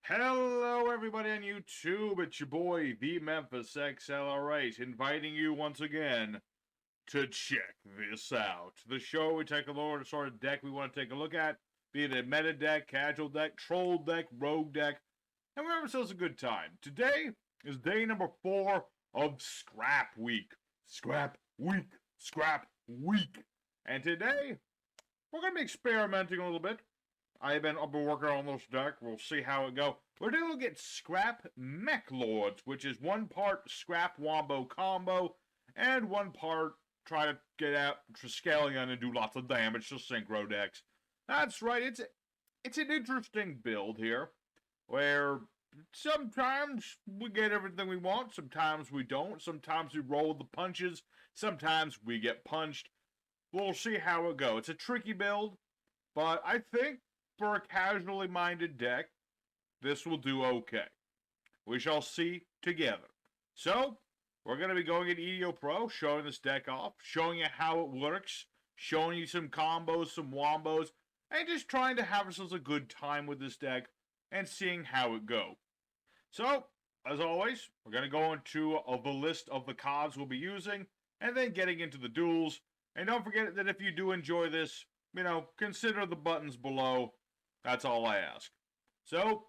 Hello, everybody on YouTube. It's your boy, the Memphis XLR8, inviting you once again to check this out. The show, we take a look at the sort of deck we want to take a look at, be it a meta deck, casual deck, troll deck, rogue deck, and we have ourselves a good time. Today is day number 4 of Scrap Week. Scrap Week. Scrap Week. And today, we're going to be experimenting a little bit. I've been working on this deck. We'll see how it goes. We're going to look at Scrap Meklords, which is one part Scrap Wombo combo, and one part try to get out Triskelion and do lots of damage to synchro decks. That's right, it's an interesting build here, where sometimes we get everything we want, sometimes we don't, sometimes we roll the punches, sometimes we get punched. We'll see how it goes. It's a tricky build, but I think for a casually minded deck, this will do okay. We shall see together. So, we're going to be going at EDO Pro, showing this deck off, showing you how it works, showing you some combos, some wombos, and just trying to have ourselves a good time with this deck and seeing how it goes. So, as always, we're going to go into the list of the cards we'll be using, and then getting into the duels. And don't forget that if you do enjoy this, consider the buttons below. That's all I ask. So,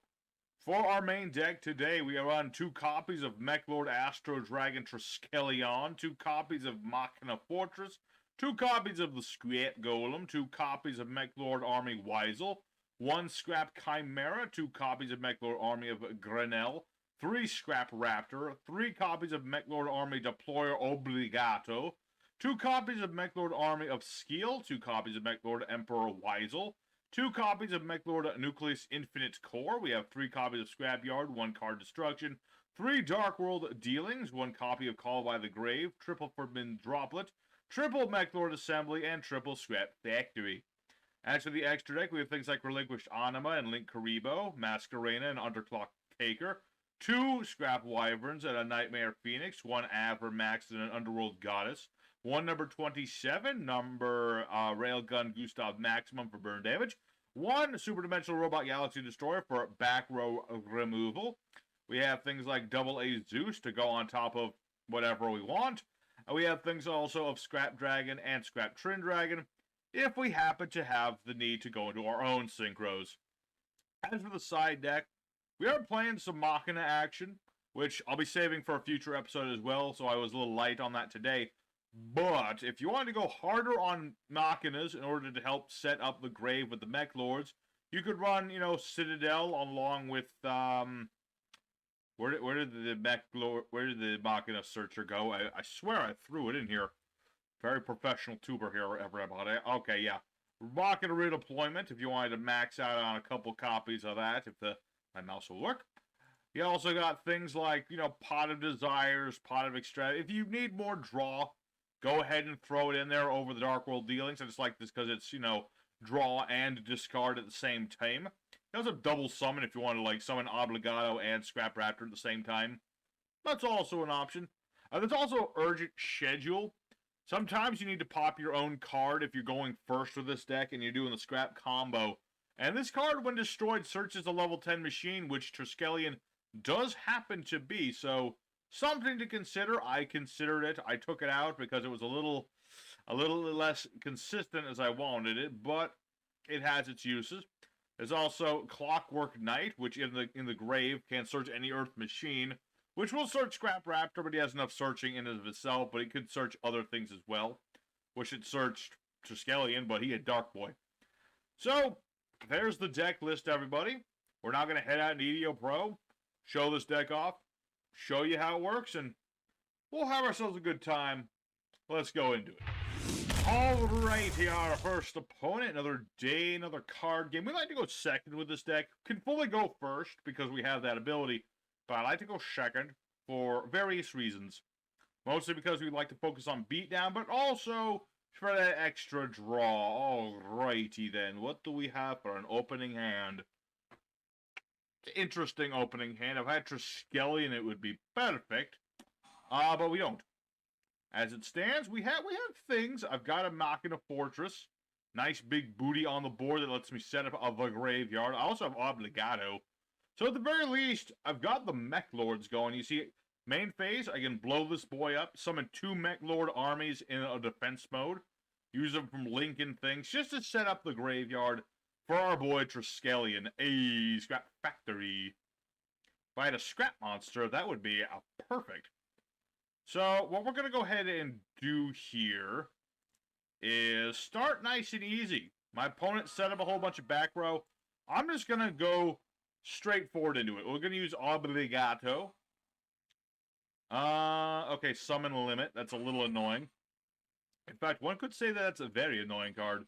for our main deck today, we are on 2 copies of Meklord Astro Dragon Triskelion, 2 copies of Machina Fortress, 2 copies of the Scrap Golem, 2 copies of Meklord Army Weisel, 1 Scrap Chimera, 2 copies of Meklord Army of Grenell, 3 Scrap Raptor, 3 copies of Meklord Army Deployer Obligato, 2 copies of Meklord Army of Skeel, 2 copies of Meklord Emperor Weisel, 2 copies of Meklord Nucleus Infinite Core. We have 3 copies of Scrapyard, 1 Card Destruction, 3 Dark World Dealings, 1 copy of Call by the Grave, triple Forbidden Droplet, triple Meklord Assembly, and triple Scrap Factory. As for the extra deck, we have things like Relinquished Anima and Link Karibo, Masquerena and Underclock Taker, 2 Scrap Wyverns and a Nightmare Phoenix, 1 Avermax and an Underworld Goddess, 1 number 27, number Railgun Gustav Maximum for burn damage, 1 Super Dimensional Robot Galaxy Destroyer for back row removal. We have things like Double A Zeus to go on top of whatever we want. We have things also of Scrap Dragon and Scrap Trin Dragon, if we happen to have the need to go into our own synchros. As for the side deck, we are playing some Machina action, which I'll be saving for a future episode as well, so I was a little light on that today. But if you want to go harder on Machinas in order to help set up the grave with the Meklords, you could run, Citadel along with where did the Machina searcher go? I swear I threw it in here. Very professional tuber here, everybody. Okay, yeah. Machina redeployment if you wanted to max out on a couple copies of that, if my mouse will work. You also got things like, Pot of Desires, Pot of Extract. If you need more draw, go ahead and throw it in there over the Dark World Dealings. I just like this because it's, draw and discard at the same time. You also have double summon if you want to, summon Obligato and Scrap Raptor at the same time. That's also an option. There's also Urgent Schedule. Sometimes you need to pop your own card if you're going first with this deck and you're doing the Scrap combo. And this card, when destroyed, searches a level 10 machine, which Triskelion does happen to be, so something to consider. I considered it. I took it out because it was a little less consistent as I wanted it, but it has its uses. There's also Clockwork Knight, which in the grave can search any Earth machine, which will search Scrap Raptor, but he has enough searching in and of itself, but he could search other things as well. Wish it searched Triskelion, but he had Dark Boy. So, there's the deck list, everybody. We're now going to head out in EDO Pro, show this deck off, show you how it works, and we'll have ourselves a good time. Let's go into it. Alright, here our first opponent. Another day, another card game. We like to go second with this deck. Can fully go first because we have that ability, but I like to go second for various reasons. Mostly because we like to focus on beatdown, but also for that extra draw. Alrighty then. What do we have for an opening hand? Interesting opening hand. If I had Triskelion, it would be perfect. But we don't. As it stands, we have things. I've got a Machina Fortress. Nice big booty on the board that lets me set up a graveyard. I also have Obligato. So at the very least, I've got the Meklords going. You see, main phase, I can blow this boy up, summon 2 Meklord armies in a defense mode, use them from Lincoln things, just to set up the graveyard for our boy Triskelion. A scrap factory. If I had a scrap monster, that would be perfect. So what we're going to go ahead and do here is start nice and easy. My opponent set up a whole bunch of back row. I'm just going to go straightforward into it. We're going to use Obligato. Okay, Summon Limit. That's a little annoying. In fact, one could say that's a very annoying card.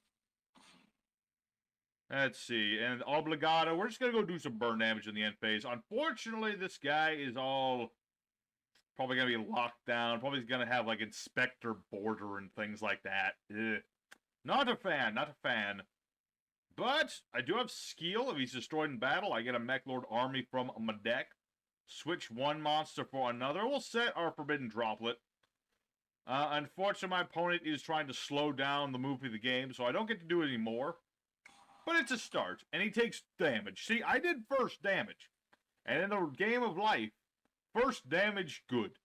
Let's see. And Obligato, we're just going to go do some burn damage in the end phase. Unfortunately, this guy is all probably going to be locked down. Probably going to have, like, Inspector Border and things like that. Ugh. Not a fan. Not a fan. But I do have skill. If he's destroyed in battle, I get a Meklord army from my deck. Switch one monster for another. We'll set our Forbidden Droplet. Unfortunately, my opponent is trying to slow down the move of the game, so I don't get to do it anymore. But it's a start, and he takes damage. See, I did first damage. And in the game of life, first damage, good.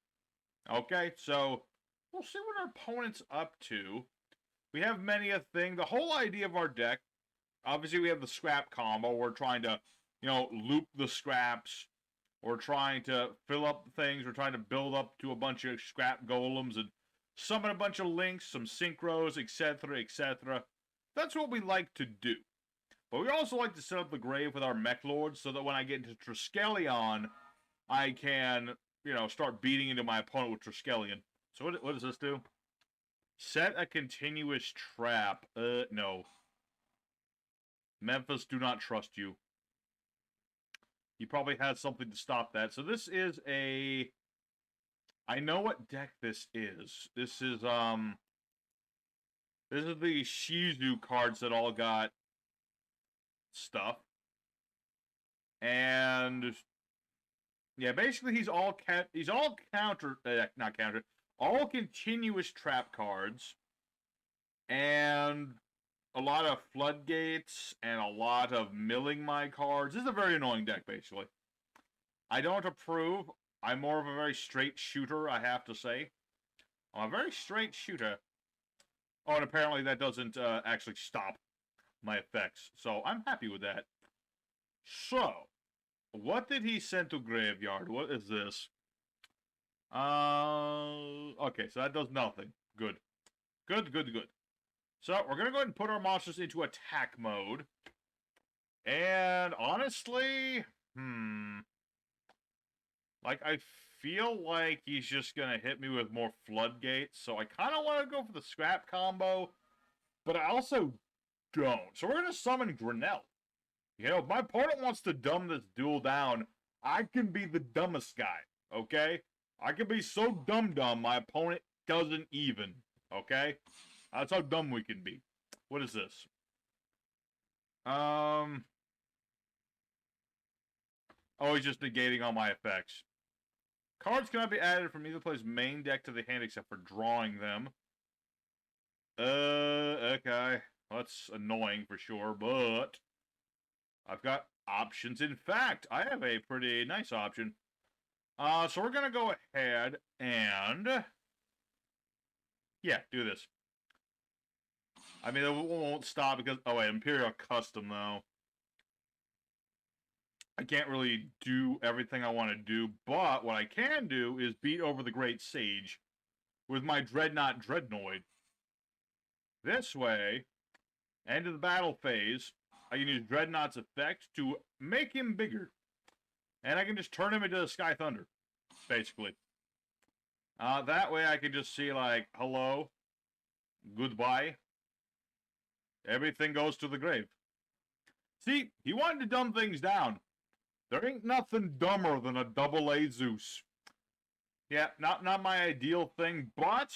Okay, so we'll see what our opponent's up to. We have many a thing. The whole idea of our deck, obviously we have the scrap combo. We're trying to, loop the scraps. We're trying to fill up things. We're trying to build up to a bunch of scrap golems and summon a bunch of links, some synchros, etc., etc. That's what we like to do. But we also like to set up the grave with our Meklords so that when I get into Triskelion, I can, start beating into my opponent with Triskelion. So what does this do? Set a continuous trap. No. Memphis, do not trust you. He probably has something to stop that. So this is a... I know what deck this is. This is the Ishizu cards that all got stuff. And yeah, basically he's all all continuous trap cards, and a lot of floodgates and a lot of milling my cards. This is a very annoying deck, basically. I don't approve. I'm more of a very straight shooter, I have to say. I'm a very straight shooter. Oh, and apparently that doesn't actually stop my effects, so I'm happy with that. So, what did he send to graveyard? What is this? Okay, so that does nothing. Good. Good, good, good. So, we're going to go ahead and put our monsters into attack mode. And, honestly, like, I feel like he's just going to hit me with more floodgates, so I kind of want to go for the scrap combo, but I also don't. So we're going to summon Grinnell. If my opponent wants to dumb this duel down, I can be the dumbest guy, okay? I can be so dumb, my opponent doesn't even, okay? That's how dumb we can be. What is this? Oh, he's just negating all my effects. Cards cannot be added from either player's main deck to the hand except for drawing them. Okay. That's annoying for sure, but I've got options. In fact, I have a pretty nice option. So we're gonna go ahead and... yeah, do this. I mean, it won't stop because... oh, wait, Imperial Custom, though. I can't really do everything I want to do, but what I can do is beat over the Great Sage with my Dreadnought Dreadnoid. This way, end of the battle phase, I can use Dreadnought's effect to make him bigger. And I can just turn him into Sky Thunder, basically. That way I can just see, like, hello, goodbye. Everything goes to the grave. See, he wanted to dumb things down. There ain't nothing dumber than a double-A Zeus. Yeah, not my ideal thing, but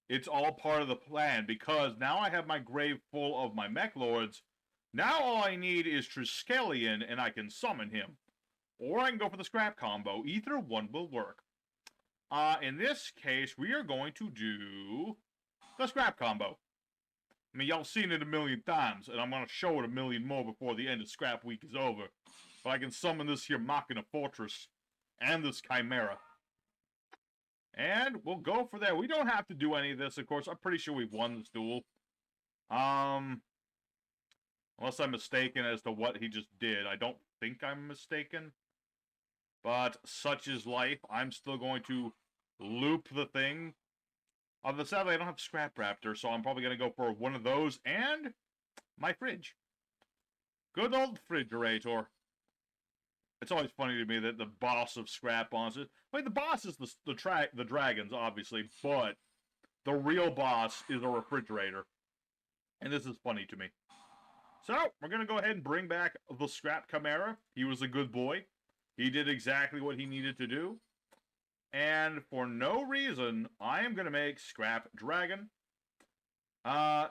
it's all part of the plan, because now I have my grave full of my Meklords. Now all I need is Triskelion, and I can summon him. Or I can go for the scrap combo. Either one will work. In this case, we are going to do the scrap combo. I mean, y'all seen it a million times, and I'm gonna show it a million more before the end of Scrap Week is over. But I can summon this here Machina Fortress and this Chimera. And we'll go for that. We don't have to do any of this, of course. I'm pretty sure we've won this duel. Unless I'm mistaken as to what he just did. I don't think I'm mistaken. But such is life. I'm still going to loop the thing. Sadly, I don't have scrapraptor, so I'm probably going to go for one of those and my fridge. Good old refrigerator. It's always funny to me that the boss of Scrap on it. Like, the boss is the dragons, obviously, but the real boss is a refrigerator. And this is funny to me. So, we're going to go ahead and bring back the Scrap Chimera. He was a good boy. He did exactly what he needed to do. And for no reason, I am going to make Scrap Dragon.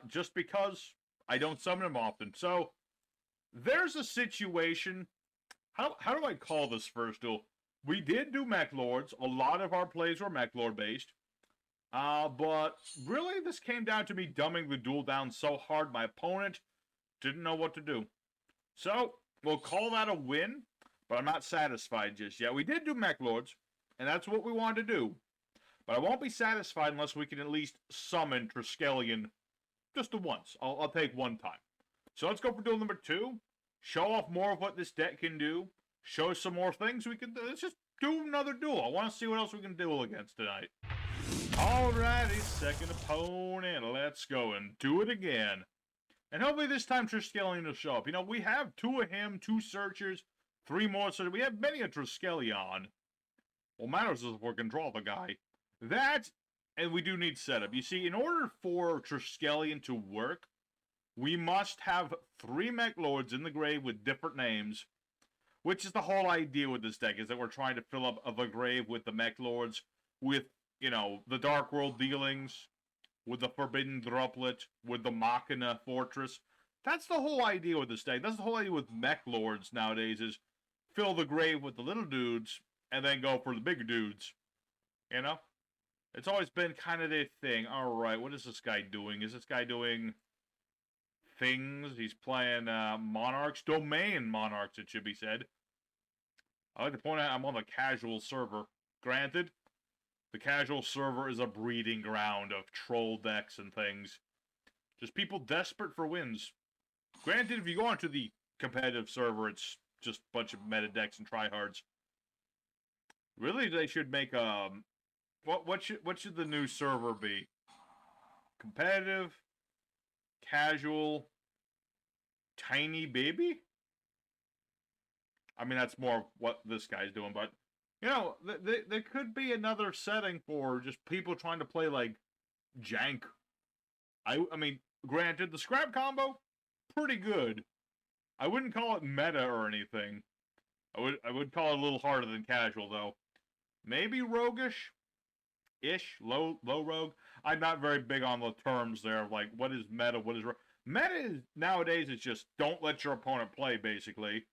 Just because I don't summon him often. So, there's a situation. How do I call this first duel? We did do Meklords. A lot of our plays were Meklord based. But really this came down to me dumbing the duel down so hard my opponent didn't know what to do. So, we'll call that a win, but I'm not satisfied just yet. We did do Meklords, and that's what we wanted to do. But I won't be satisfied unless we can at least summon Triskelion just the once. I'll take one time. So let's go for duel number 2. Show off more of what this deck can do. Show some more things we can do. Let's just do another duel. I want to see what else we can duel against tonight. Alrighty, second opponent. Let's go and do it again. And hopefully this time Triskelion will show up. You know, we have 2 of him, 2 searchers, 3 more, so we have many a Triskelion. What matters is if we can draw the guy. That, and we do need setup. You see, in order for Triskelion to work, we must have 3 Meklords in the grave with different names, which is the whole idea with this deck, is that we're trying to fill up the grave with the Meklords, with, you know, the Dark World dealings, with the Forbidden Droplet, with the Machina Fortress. That's the whole idea with this deck. That's the whole idea with Meklords nowadays, is fill the grave with the little dudes, and then go for the bigger dudes. You know? It's always been kind of their thing. Alright, what is this guy doing? Is this guy doing things? He's playing Monarchs. Domain Monarchs, it should be said. I like to point out I'm on the casual server. Granted, the casual server is a breeding ground of troll decks and things. Just people desperate for wins. Granted, if you go onto the competitive server, it's just a bunch of meta decks and tryhards. Really, they should make what should the new server be? Competitive, casual, tiny baby? I mean, that's more what this guy's doing, but you know, there could be another setting for just people trying to play like jank. I mean, granted, the scrap combo pretty good. I wouldn't call it meta or anything. I would call it a little harder than casual though. Maybe roguish-ish, low rogue. I'm not very big on the terms there of like what is meta, what is rogue. Meta is, nowadays is just don't let your opponent play basically.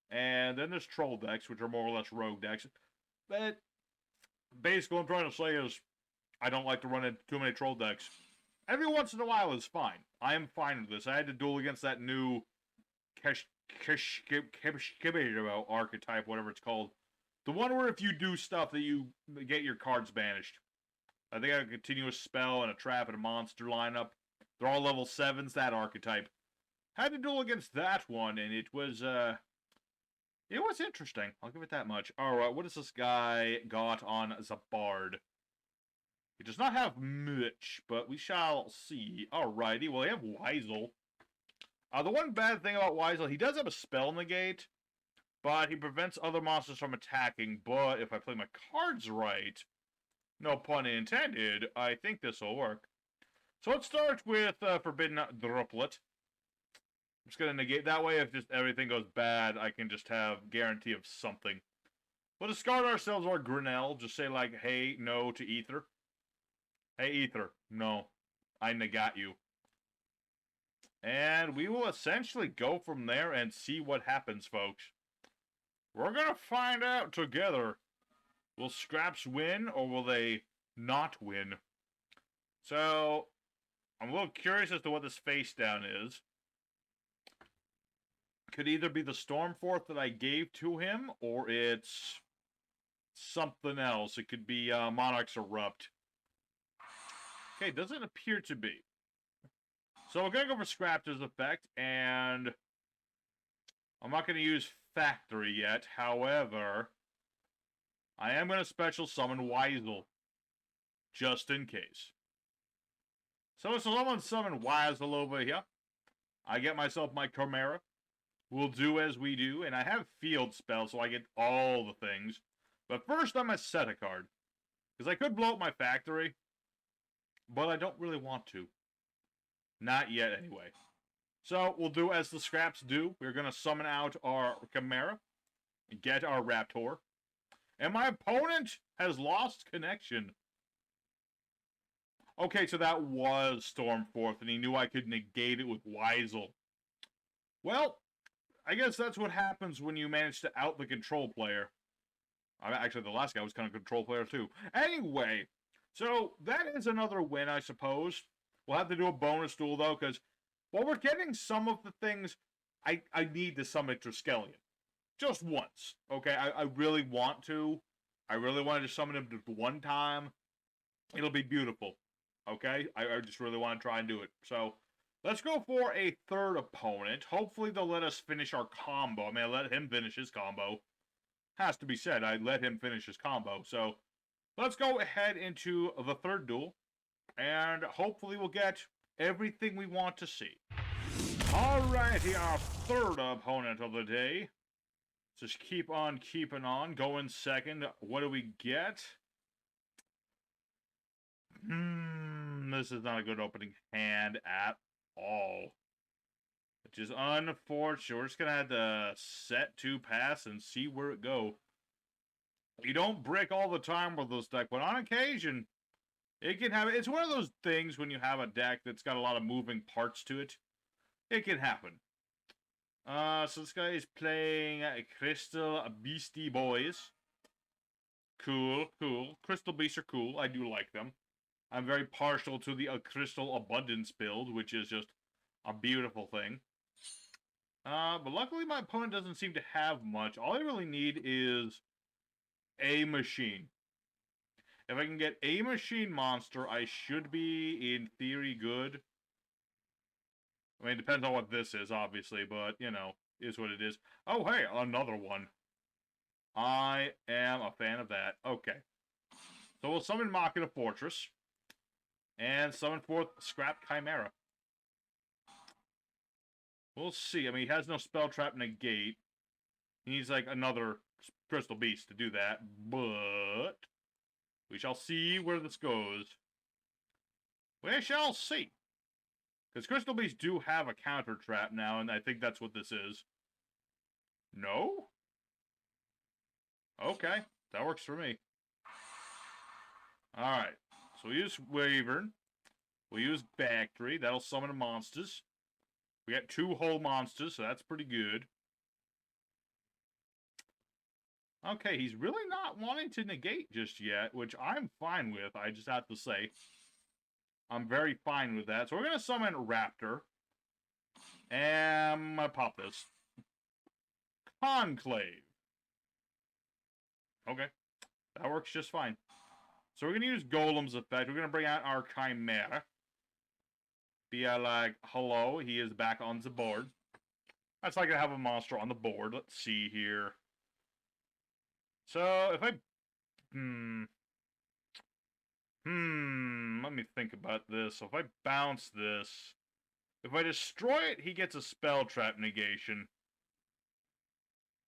And then there's troll decks, which are more or less rogue decks. But basically what I'm trying to say is I don't like to run into too many troll decks. Every once in a while is fine. I am fine with this. I had to duel against that new archetype, whatever it's called. The one where if you do stuff that you get your cards banished. I think I have a continuous spell and a trap and a monster lineup. They're all level 7s, that archetype. Had to duel against that one, and it was interesting. I'll give it that much. Alright, what has this guy got on Zabard? He does not have much, but we shall see. Alrighty, well, we have Weisel. The one bad thing about Weisel, he does have a spell negate, but he prevents other monsters from attacking. But if I play my cards right, no pun intended, I think this will work. So let's start with Forbidden Droplet. I'm just going to negate. That way, if just everything goes bad, I can just have guarantee of something. We'll discard ourselves our Grinnell. Just say, like, hey, no to Ether. Hey, Ether, no. I negate you. And we will essentially go from there and see what happens, folks. We're going to find out together. Will Scraps win, or will they not win? So, I'm a little curious as to what this face down is. Could either be the Stormforth that I gave to him, or it's something else. It could be Monarch's Erupt. Okay, doesn't appear to be. So we're going to go for Scraptor's effect, and I'm not going to use Factory yet. However, I am going to special summon Weisel, just in case. So someone summon Weisel over here. I get myself my Chimera. We'll do as we do, and I have Field Spell, so I get all the things. But first, I'm going to set a card. Because I could blow up my Factory, but I don't really want to. Not yet, anyway. So, we'll do as the scraps do. We're going to summon out our Chimera, and get our Raptor. And my opponent has lost connection. Okay, so that was Stormforth, and he knew I could negate it with Weisel. Well, I guess that's what happens when you manage to out the control player. Actually, the last guy was kind of control player, too. Anyway, so that is another win, I suppose. We'll have to do a bonus duel, though, because while we're getting some of the things, I need to summon Triskelion. Just once, okay? I really want to. I really wanted to summon him just one time. It'll be beautiful, okay? I just really want to try and do it. So, let's go for a third opponent. Hopefully they'll let us finish our combo. I mean, I let him finish his combo. Has to be said, I let him finish his combo. So, let's go ahead into the third duel. And hopefully we'll get everything we want to see. Alrighty, our third opponent of the day. Just keep on keeping on. Going second. What do we get? This is not a good opening hand at all. Which is unfortunate. We're just going to have to set to pass and see where it go. You don't brick all the time with this deck, but on occasion, it can have... It's one of those things when you have a deck that's got a lot of moving parts to it. It can happen. So this guy is playing Crystal Beastie Boys. Cool, cool. Crystal Beasts are cool. I do like them. I'm very partial to the Crystal Abundance build, which is just a beautiful thing. But luckily my opponent doesn't seem to have much. All I really need is a machine. If I can get a machine monster, I should be, in theory, good. I mean, it depends on what this is, obviously, but, you know, is what it is. Oh, hey, another one. I am a fan of that. Okay. So we'll summon Machina Fortress. And summon forth Scrap Chimera. We'll see. I mean, he has no Spell Trap Negate. He needs, like, another Crystal Beast to do that. But we shall see where this goes. We shall see. Because Crystal Beasts do have a counter trap now, and I think that's what this is. No? Okay, that works for me. Alright, so we use Wyvern. We use Factory. That'll summon monsters. We got 2 whole monsters, so that's pretty good. Okay, he's really not wanting to negate just yet, which I'm fine with, I just have to say. I'm very fine with that. So we're going to summon Raptor. And I'm going to pop this. Conclave. Okay. That works just fine. So we're going to use Golem's effect. We're going to bring out our Chimera. Be like, hello, he is back on the board. That's like I have a monster on the board. Let's see here. So, if I... let me think about this. So if I bounce this... If I destroy it, he gets a Spell Trap negation.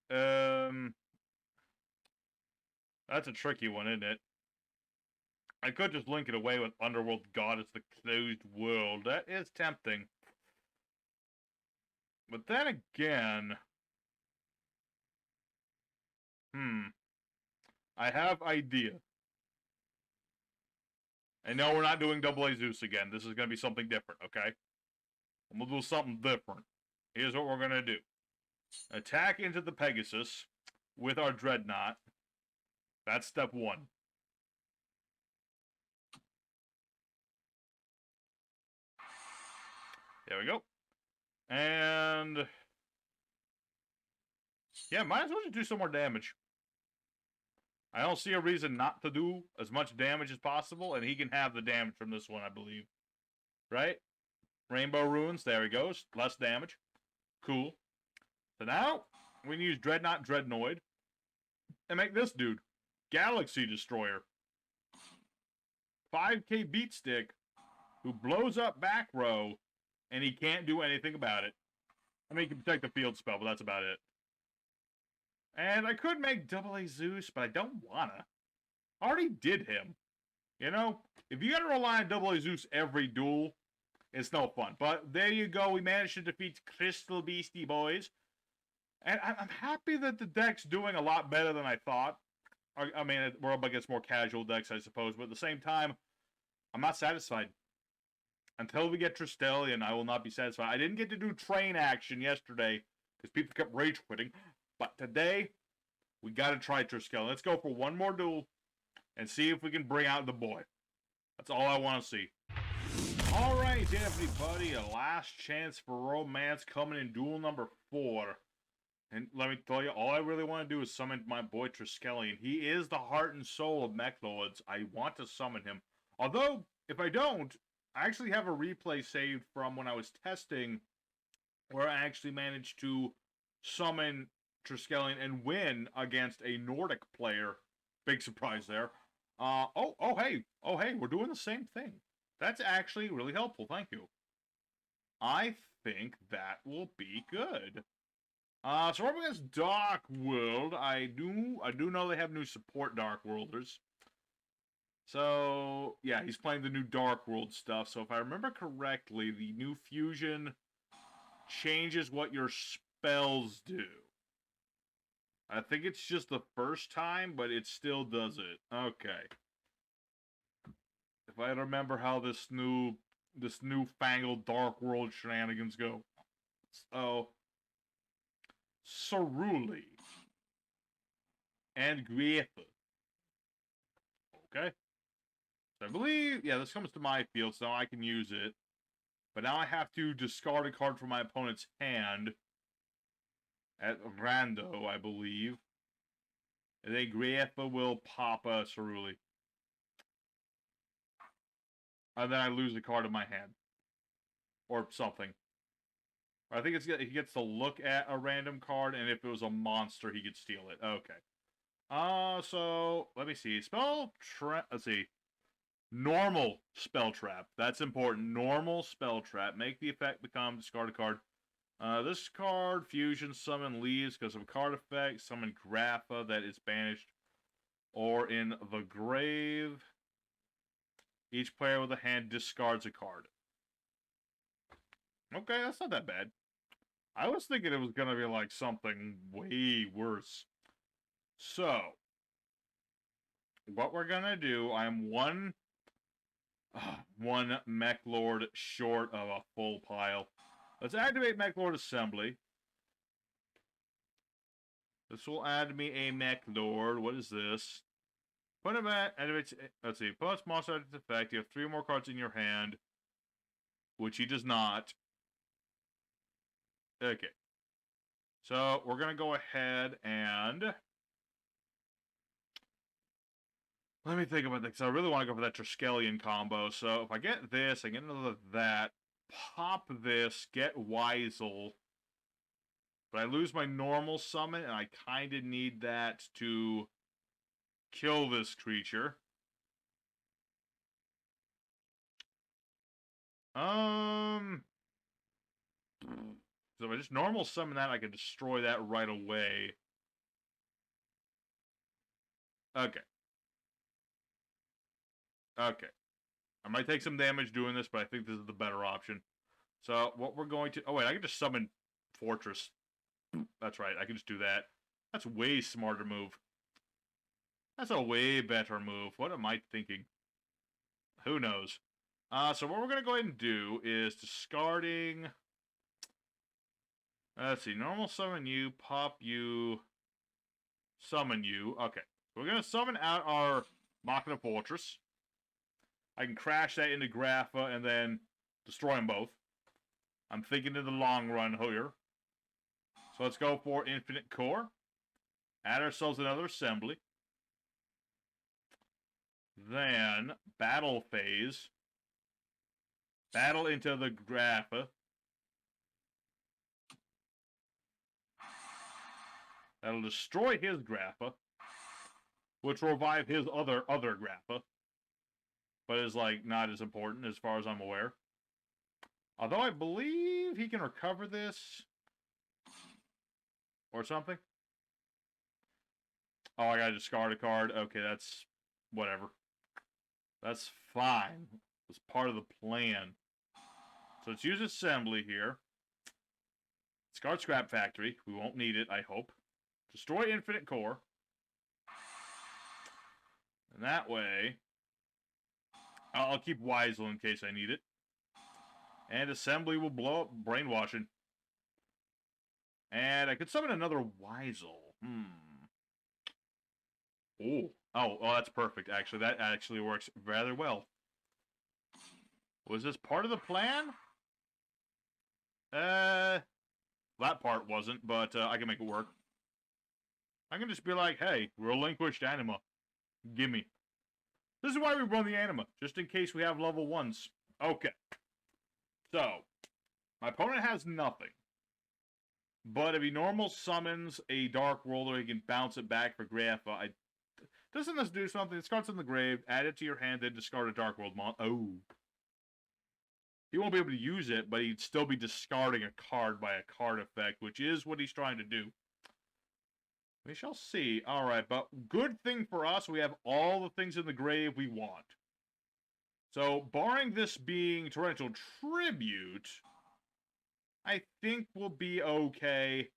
That's a tricky one, isn't it? I could just link it away with Underworld Goddess, the Closed World. That is tempting. But then again... I have idea. And no, we're not doing Double A Zeus again. This is going to be something different, okay? We'll do something different. Here's what we're going to do. Attack into the Pegasus with our Dreadnought. That's step 1. There we go. And yeah, might as well just do some more damage. I don't see a reason not to do as much damage as possible, and he can have the damage from this one, I believe. Right? Rainbow Runes, there he goes. Less damage. Cool. So now, we can use Dreadnought Dreadnoid and make this dude. Galaxy Destroyer. 5k beatstick who blows up back row, and he can't do anything about it. I mean, he can protect the field spell, but that's about it. And I could make Double A Zeus, but I don't wanna. I already did him. You know? If you gotta rely on Double A Zeus every duel, it's no fun. But there you go. We managed to defeat Crystal Beastie Boys. And I'm happy that the deck's doing a lot better than I thought. I mean, we're up against more casual decks, I suppose. But at the same time, I'm not satisfied. Until we get Tristellian, I will not be satisfied. I didn't get to do train action yesterday because people kept rage quitting. But today, we got to try Tristellian. Let's go for one more duel and see if we can bring out the boy. That's all I want to see. Alright, everybody. A last chance for romance coming in duel number 4. And let me tell you, all I really want to do is summon my boy Tristellian. He is the heart and soul of Meklords. I want to summon him. Although, if I don't, I actually have a replay saved from when I was testing where I actually managed to summon Tristellian and win against a Nordic player. Big surprise there. Hey, we're doing the same thing. That's actually really helpful, thank you. I think that will be good. So we're up against Dark World. I do know they have new support Dark Worlders. So, yeah, he's playing the new Dark World stuff. So if I remember correctly, the new fusion changes what your spells do. I think it's just the first time, but it still does it. Okay. If I remember how this newfangled Dark World shenanigans go. So, Ceruli and Griefa. Okay. So I believe, yeah, this comes to my field, so now I can use it. But now I have to discard a card from my opponent's hand at rando, I believe. And then Griefa will pop a Ceruli. And then I lose the card in my hand. Or something. I think he gets to look at a random card, and if it was a monster, he could steal it. Okay. So, let me see. Let's see. Normal spell trap. That's important. Normal spell trap. Make the effect become discard a card. This card, fusion, summon leaves because of card effect. Summon Grappa that is banished or in the grave. Each player with a hand discards a card. Okay, that's not that bad. I was thinking it was going to be like something way worse. So, what we're going to do, I'm one Meklord short of a full pile. Let's activate Meklord Assembly. This will add me a Meklord. What is this? Put him at, let's see, plus monster at its effect. You have 3 more cards in your hand, which he does not. Okay. So, we're going to go ahead and... Let me think about that, because I really want to go for that Tristellian combo. So, if I get this, I get another that, pop this, get Weisel, but I lose my normal summon, and I kind of need that to kill this creature. So if I just normal summon that, I can destroy that right away. Okay. Okay. I might take some damage doing this, but I think this is the better option. So what we're going to... Oh, wait, I can just summon Fortress. That's right, I can just do that. That's a way smarter move. That's a way better move. What am I thinking? Who knows? So what we're going to go ahead and do is discarding... Let's see, normal summon you, pop you, summon you. Okay, we're going to summon out our Machina Fortress. I can crash that into Grappa and then destroy them both. I'm thinking in the long run here. So let's go for infinite core. Add ourselves another assembly. Then, battle phase. Battle into the grapha. That'll destroy his grapha. Which will revive his other grapha. But is, like, not as important as far as I'm aware. Although I believe he can recover this. Or something. Oh, I gotta discard a card. Okay, that's... whatever. That's fine. It's part of the plan. So let's use assembly here. Discard scrap factory. We won't need it, I hope. Destroy infinite core. And that way... I'll keep Weisel in case I need it. And assembly will blow up brainwashing. And I could summon another Weisel. Ooh. Oh, that's perfect, actually. That actually works rather well. Was this part of the plan? That part wasn't, but I can make it work. I can just be like, hey, relinquished anima. Gimme. This is why we run the anima, just in case we have level 1s. Okay. So, my opponent has nothing. But if he normal summons a Dark World, he can bounce it back for Grapha. Doesn't this do something? It starts in the grave, add it to your hand, then discard a Dark World mon. Oh. He won't be able to use it, but he'd still be discarding a card by a card effect, which is what he's trying to do. We shall see. Alright, but good thing for us, we have all the things in the grave we want. So, barring this being Torrential Tribute, I think we'll be okay.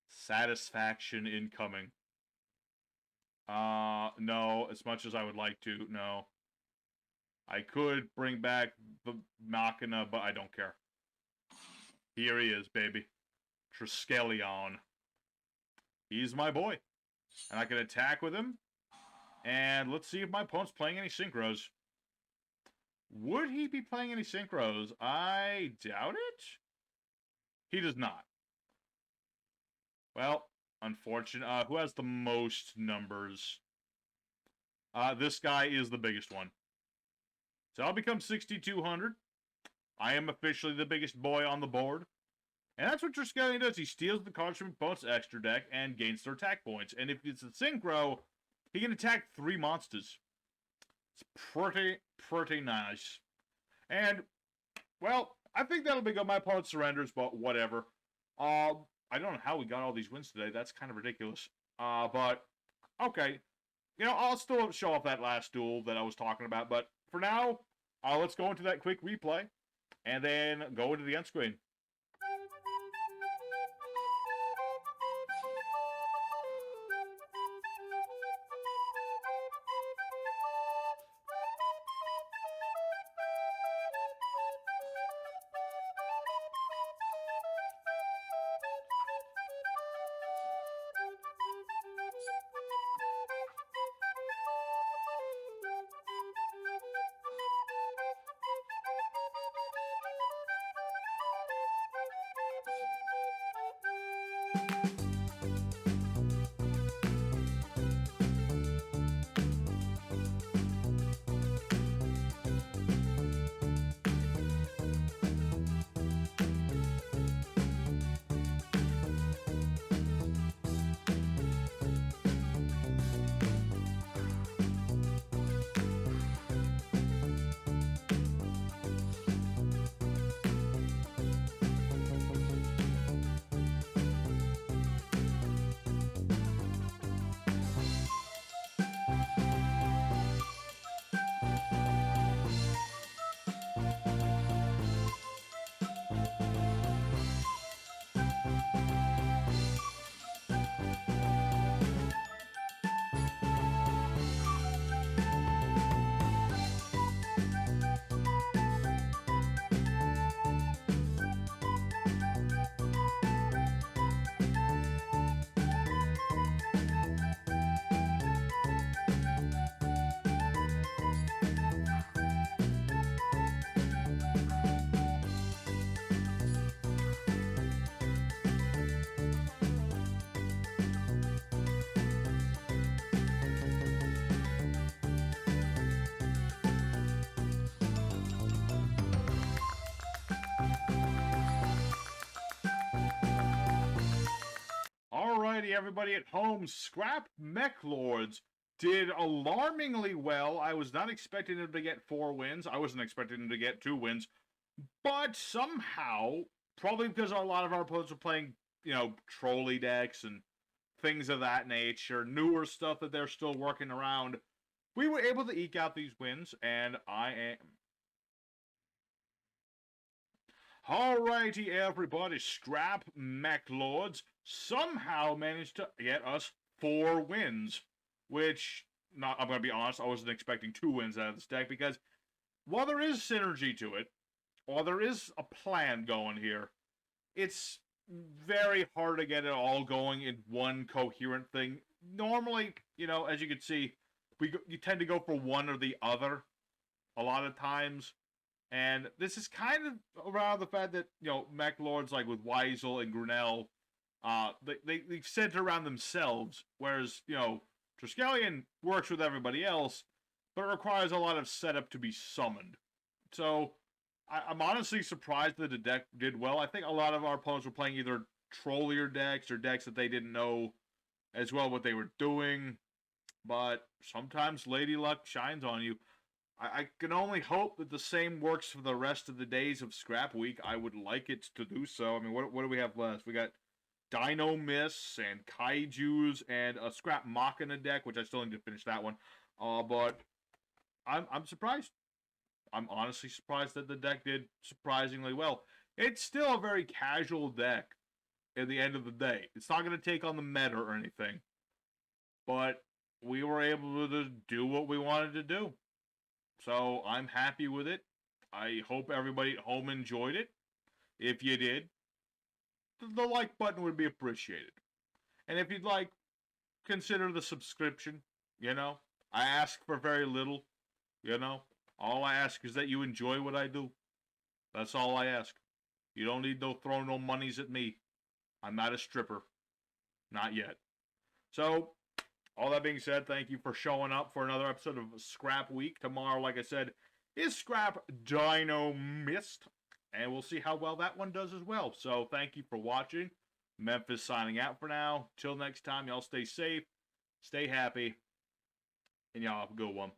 Satisfaction incoming. No, as much as I would like to, no. I could bring back the Machina, but I don't care. Here he is, baby. Triskelion. He's my boy. And I can attack with him. And let's see if my opponent's playing any synchros. Would he be playing any synchros? I doubt it. He does not. Well, unfortunate. Who has the most numbers? This guy is the biggest one. So I'll become 6,200. I am officially the biggest boy on the board. And that's what Triskelion does. He steals the cards from opponent's extra deck and gains their attack points. And if it's a synchro, he can attack 3 monsters. It's pretty nice. And, well, I think that'll be good. My opponent surrenders, but whatever. I don't know how we got all these wins today. That's kind of ridiculous. But, okay. You know, I'll still show off that last duel that I was talking about. But for now, let's go into that quick replay. And then go into the end screen. everybody at home. Scrap Meklords did alarmingly well. I was not expecting them to get 4 wins. I wasn't expecting them to get 2 wins. But somehow, probably because a lot of our opponents were playing, trolley decks and things of that nature, newer stuff that they're still working around, we were able to eke out these wins, and I am... Alrighty, everybody, Scrap Meklords somehow managed to get us 4 wins, which, I'm going to be honest, I wasn't expecting 2 wins out of this deck, because while there is synergy to it, while there is a plan going here, it's very hard to get it all going in one coherent thing. Normally, as you can see, you tend to go for one or the other a lot of times. And this is kind of around the fact that, Meklords, like with Weisel and Grunell, they center around themselves, whereas, Triskelion works with everybody else, but it requires a lot of setup to be summoned. So, I'm honestly surprised that the deck did well. I think a lot of our opponents were playing either trollier decks or decks that they didn't know as well what they were doing, but sometimes Lady Luck shines on you. I can only hope that the same works for the rest of the days of Scrap Week. I would like it to do so. I mean, what do we have left? We got Dino Miss and Kaijus and a Scrap Machina deck, which I still need to finish that one. But I'm surprised. I'm honestly surprised that the deck did surprisingly well. It's still a very casual deck at the end of the day. It's not going to take on the meta or anything. But we were able to do what we wanted to do. So I'm happy with it. I hope everybody at home enjoyed it. If you did, the like button would be appreciated. And if you'd like, consider the subscription. I ask for very little. All I ask is that you enjoy what I do. That's all I ask. You don't need to throw no monies at me. I'm not a stripper. Not yet. So, all that being said, thank you for showing up for another episode of Scrap Week. Tomorrow, like I said, is Scrap Dino Mist. And we'll see how well that one does as well. So, thank you for watching. Memphis signing out for now. Till next time, y'all stay safe, stay happy, and y'all have a good one.